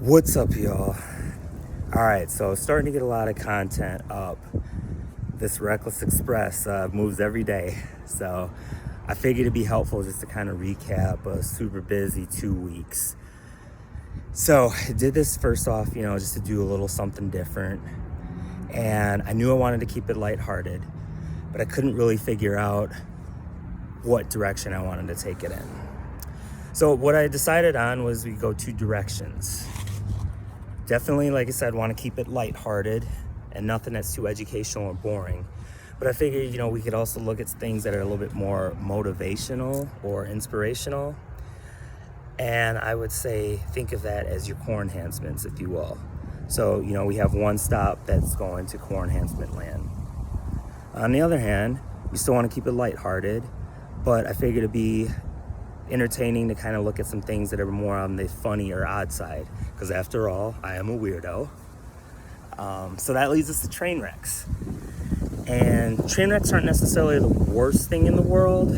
What's up, y'all? All right, so starting to get a lot of content up. This Reckless Express moves every day, so I figured it'd be helpful just to kind of recap a super busy 2 weeks. So I did this first off, just to do a little something different, and I knew I wanted to keep it lighthearted, but I couldn't really figure out what direction I wanted to take it in. So what I decided on was we go two directions. Definitely, like I said, want to keep it lighthearted and nothing that's too educational or boring. But I figured, we could also look at things that are a little bit more motivational or inspirational. And I would say, think of that as your core enhancements, if you will. So, we have one stop that's going to core enhancement land. On the other hand, we still want to keep it lighthearted, but I figured it'd be entertaining to kind of look at some things that are more on the funny or odd side, because after all, I am a weirdo. So that leads us to train wrecks. And train wrecks aren't necessarily the worst thing in the world,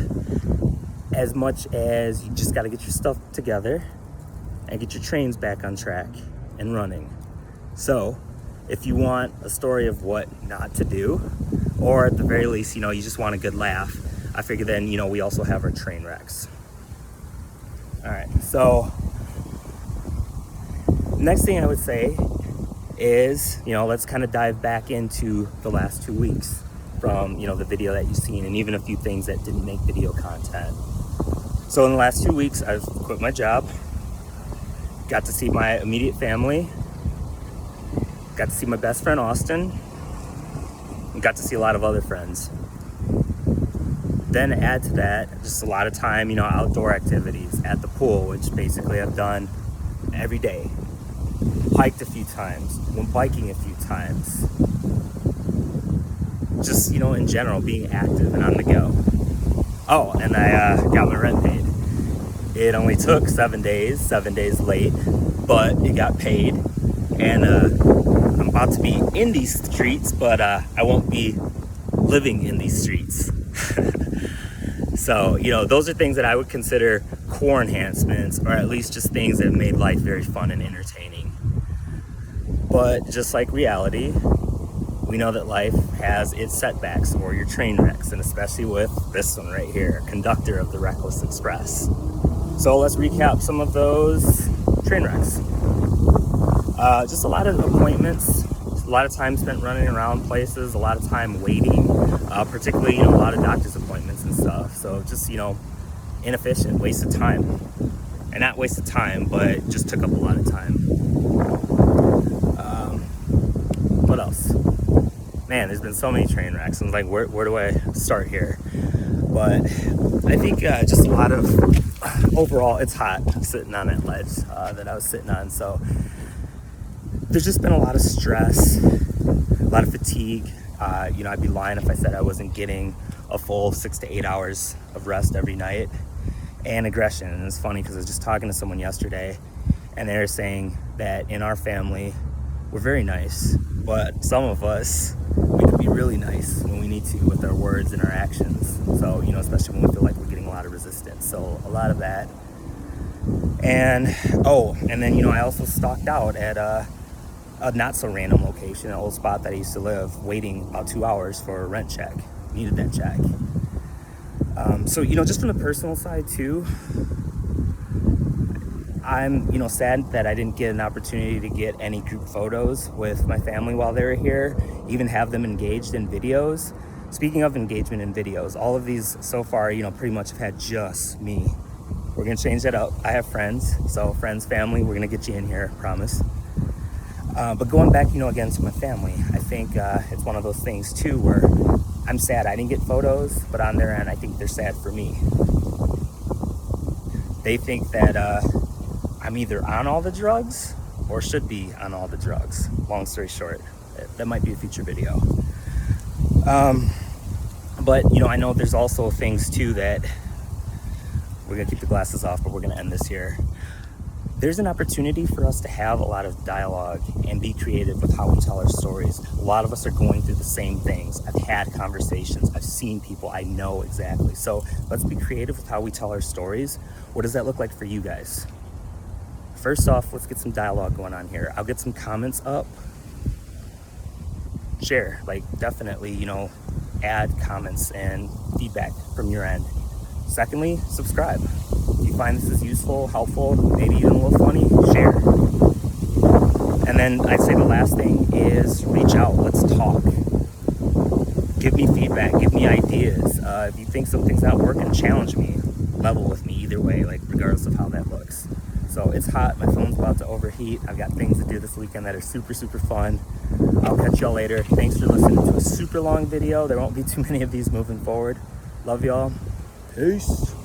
as much as you just got to get your stuff together and get your trains back on track and running. So if you want a story of what not to do, or at the very least, you just want a good laugh, I figure then, we also have our train wrecks. All right, so next thing I would say is, let's kind of dive back into the last 2 weeks from, the video that you've seen, and even a few things that didn't make video content. So in the last 2 weeks, I've quit my job, got to see my immediate family, got to see my best friend Austin, and got to see a lot of other friends. Then add to that just a lot of time, outdoor activities at the pool, which basically I've done every day. Hiked a few times, went biking a few times. Just, in general, being active and on the go. Oh, and I got my rent paid. It only took 7 days late, but it got paid. And I'm about to be in these streets, but I won't be living in these streets. So, those are things that I would consider core enhancements, or at least just things that made life very fun and entertaining. But just like reality, we know that life has its setbacks, or your train wrecks, and especially with this one right here, conductor of the Reckless Express. So let's recap some of those train wrecks. Just a lot of appointments, a lot of time spent running around places, a lot of time waiting, particularly, a lot of doctor's appointments and stuff. So just, inefficient, waste of time. And not waste of time, but just took up a lot of time. What else? Man, there's been so many train wrecks. I'm like, where do I start here? But I think just a lot of, overall, it's hot sitting on that ledge that I was sitting on. So there's just been a lot of stress, a lot of fatigue. I'd be lying if I said I wasn't getting a full 6 to 8 hours of rest every night, and aggression. And it's funny because I was just talking to someone yesterday, and they were saying that in our family, we're very nice, but some of us, we can be really nice when we need to with our words and our actions. So, especially when we feel like we're getting a lot of resistance. So a lot of that. And then, I also stalked out at a not so random location, an old spot that I used to live, waiting about 2 hours for a rent check. Needed that check. So, just from the personal side too, I'm, sad that I didn't get an opportunity to get any group photos with my family while they were here, even have them engaged in videos. Speaking of engagement in videos, all of these so far, pretty much have had just me. We're gonna change that up. I have friends, so friends, family, we're gonna get you in here, promise. But going back, again to my family, I think it's one of those things too where I'm sad I didn't get photos, but on their end, I think they're sad for me. They think that I'm either on all the drugs or should be on all the drugs. Long story short, that might be a future video. But, I know there's also things too that we're gonna keep the glasses off, but we're gonna end this here. There's an opportunity for us to have a lot of dialogue and be creative with how we tell our stories. A lot of us are going through the same things. I've had conversations, I've seen people, I know exactly. So let's be creative with how we tell our stories. What does that look like for you guys? first off, let's get some dialogue going on here. I'll get some comments up. Share, like, definitely, you know, add comments and feedback from your end. Secondly, subscribe. If you find this is useful, helpful, maybe even a little funny, share. And then I'd say the last thing is reach out. Let's talk. Give me feedback. Give me ideas. If you think something's not working, challenge me. Level with me either way, like regardless of how that looks. So it's hot. My phone's about to overheat. I've got things to do this weekend that are super, super fun. I'll catch y'all later. Thanks for listening to a super long video. There won't be too many of these moving forward. Love y'all. Peace.